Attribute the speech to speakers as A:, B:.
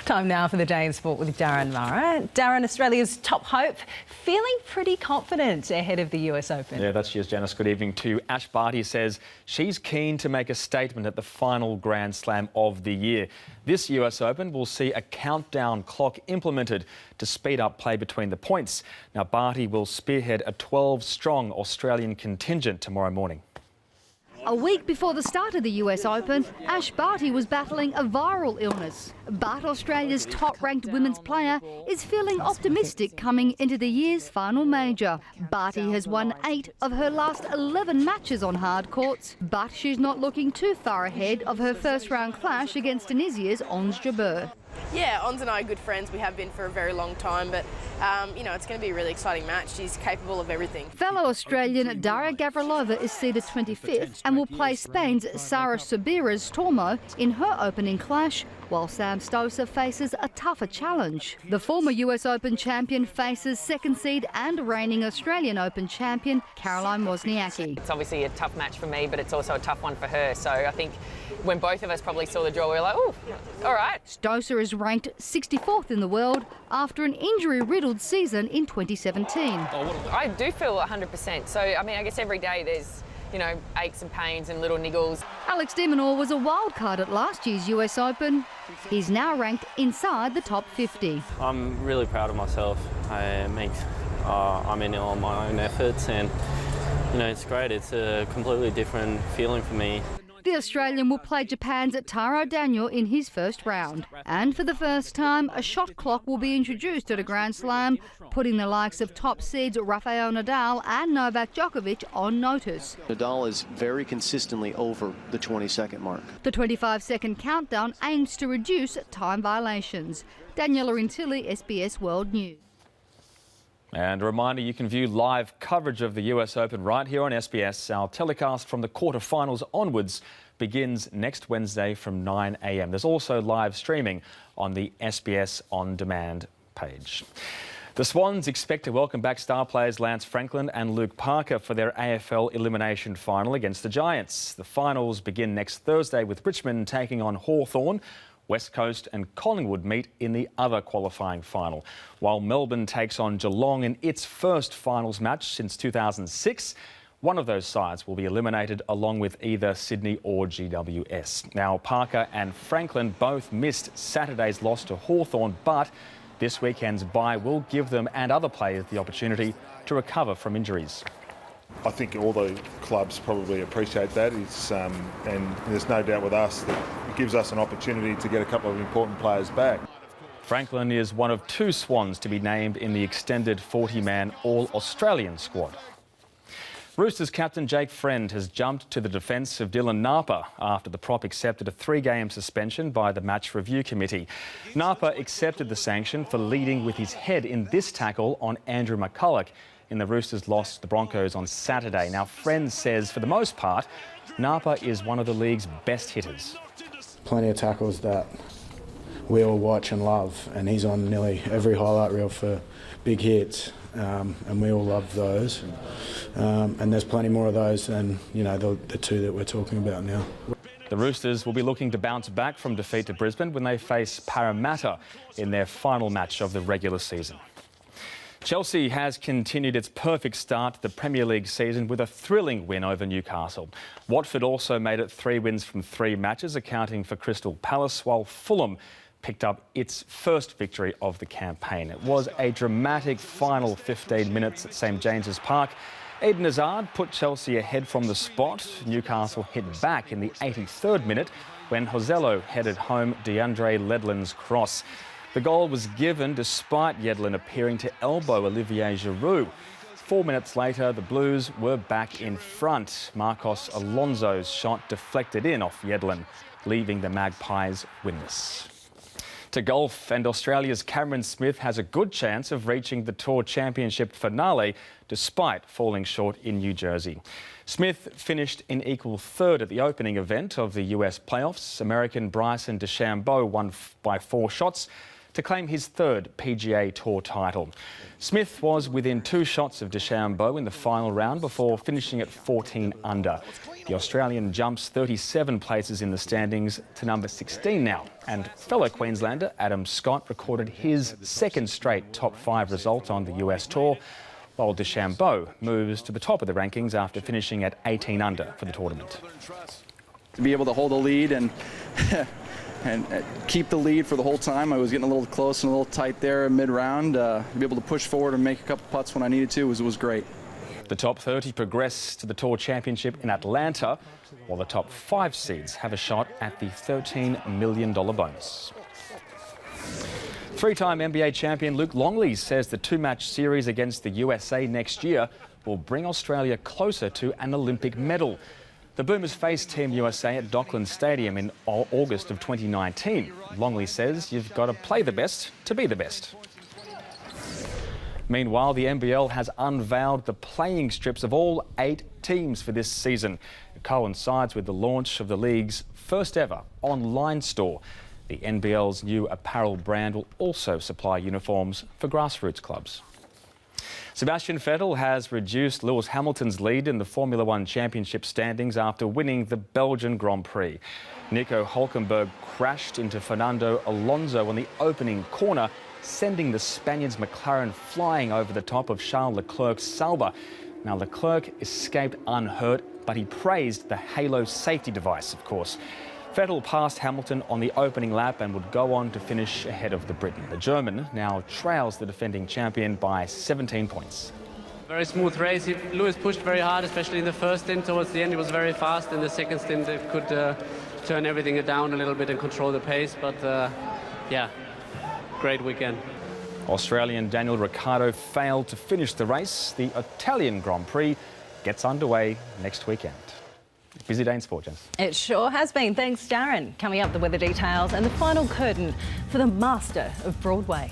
A: Time now for the Day in Sport with Darren Murrah. Darren, Australia's top hope, feeling pretty confident ahead of the US Open.
B: Yeah, that's yours, Janice. Good evening to you. Ash Barty says she's keen to make a statement at the final Grand Slam of the year. This US Open will see a countdown clock implemented to speed up play between the points. Now, Barty will spearhead a 12-strong Australian contingent tomorrow morning.
C: A week before the start of the US Open, Ash Barty was battling a viral illness. But Australia's top-ranked women's player is feeling optimistic coming into the year's final major. Barty has won 8 of her last 11 matches on hard courts, but she's not looking too far ahead of her first-round clash against Tunisia's Ons Jabeur.
D: Yeah, Ons and I are good friends. We have been for a very long time, but, you know, it's going to be a really exciting match. She's capable of everything.
C: Fellow Australian Daria Gavrilova is seeded 25th and will play Spain's Sara Sobira's Tormo in her opening clash, while Sam Stosur faces a tougher challenge. The former US Open champion faces second seed and reigning Australian Open champion Caroline Wozniacki.
E: It's obviously a tough match for me, but it's also a tough one for her. So I think when both of us probably saw the draw, we were like, oh, all right.
C: Stosur is ranked 64th in the world after an injury-riddled season in 2017.
E: I do feel 100%. So, I mean, I guess every day there's, you know, aches and pains and little niggles.
C: Alex de Minaur was a wild card at last year's US Open. He's now ranked inside the top 50.
F: I'm really proud of myself. I'm in it on my own efforts, and you know, it's great. It's a completely different feeling for me.
C: The Australian will play Japan's Taro Daniel in his first round. And for the first time, a shot clock will be introduced at a Grand Slam, putting the likes of top seeds Rafael Nadal and Novak Djokovic on notice.
G: Nadal is very consistently over the 20-second mark.
C: The 25-second countdown aims to reduce time violations. Daniela Intilli, SBS World News.
B: And a reminder, you can view live coverage of the US Open right here on SBS. Our telecast from the quarterfinals onwards begins next Wednesday from 9 a.m. There's also live streaming on the SBS On Demand page. The Swans expect to welcome back star players Lance Franklin and Luke Parker for their AFL elimination final against the Giants. The finals begin next Thursday with Richmond taking on Hawthorn. West Coast and Collingwood meet in the other qualifying final, while Melbourne takes on Geelong in its first finals match since 2006. One of those sides will be eliminated along with either Sydney or GWS. Now, Parker and Franklin both missed Saturday's loss to Hawthorn, but this weekend's bye will give them and other players the opportunity to recover from injuries.
H: I think all the clubs probably appreciate that. And there's no doubt with us that it gives us an opportunity to get a couple of important players back.
B: Franklin is one of 2 Swans to be named in the extended 40-man All-Australian squad. Roosters captain Jake Friend has jumped to the defence of Dylan Napa after the prop accepted a 3-game suspension by the Match Review Committee. Napa accepted the sanction for leading with his head in this tackle on Andrew McCulloch in the Roosters' loss to the Broncos on Saturday. Now, Friend says, for the most part, Napa is one of the league's best hitters.
I: Plenty of tackles that we all watch and love, and he's on nearly every highlight reel for big hits, and we all love those. And there's plenty more of those than, you know, the 2 that we're talking about now.
B: The Roosters will be looking to bounce back from defeat to Brisbane when they face Parramatta in their final match of the regular season. Chelsea has continued its perfect start to the Premier League season with a thrilling win over Newcastle. Watford also made it 3 wins from 3 matches, accounting for Crystal Palace, while Fulham picked up its first victory of the campaign. It was a dramatic final 15 minutes at St James's Park. Eden Hazard put Chelsea ahead from the spot. Newcastle hit back in the 83rd minute when Josello headed home DeAndre Ledlin's cross. The goal was given despite Yedlin appearing to elbow Olivier Giroud. 4 minutes later, the Blues were back in front. Marcos Alonso's shot deflected in off Yedlin, leaving the Magpies winless. To golf, and Australia's Cameron Smith has a good chance of reaching the Tour Championship finale despite falling short in New Jersey. Smith finished in equal third at the opening event of the US playoffs. American Bryson DeChambeau won by 4 shots to claim his 3rd PGA Tour title. Smith was within 2 shots of DeChambeau in the final round before finishing at 14 under. The Australian jumps 37 places in the standings to number 16 now. And fellow Queenslander Adam Scott recorded his second straight top 5 result on the US tour, while DeChambeau moves to the top of the rankings after finishing at 18 under for the tournament.
J: To be able to hold a lead and keep the lead for the whole time. I was getting a little close and a little tight there mid-round. To be able to push forward and make a couple putts when I needed to was great.
B: The top 30 progress to the Tour Championship in Atlanta, while the top 5 seeds have a shot at the $13 million bonus. Three-time NBA champion Luke Longley says the 2-match series against the USA next year will bring Australia closer to an Olympic medal. The Boomers faced Team USA at Docklands Stadium in August of 2019. Longley says you've got to play the best to be the best. Meanwhile, the NBL has unveiled the playing strips of all 8 teams for this season. It coincides with the launch of the league's first ever online store. The NBL's new apparel brand will also supply uniforms for grassroots clubs. Sebastian Vettel has reduced Lewis Hamilton's lead in the Formula One Championship standings after winning the Belgian Grand Prix. Nico Hülkenberg crashed into Fernando Alonso on the opening corner, sending the Spaniard's McLaren flying over the top of Charles Leclerc's Sauber. Now, Leclerc escaped unhurt, but he praised the Halo safety device, of course. Vettel passed Hamilton on the opening lap and would go on to finish ahead of the Briton. The German now trails the defending champion by 17 points.
K: Very smooth race. Lewis pushed very hard, especially in the first stint. Towards the end, he was very fast. In the second stint, they could turn everything down a little bit and control the pace. But yeah, great weekend.
B: Australian Daniel Ricciardo failed to finish the race. The Italian Grand Prix gets underway next weekend. Busy day in sport, Jess.
A: It sure has been. Thanks, Darren. Coming up, the weather details and the final curtain for the master of Broadway.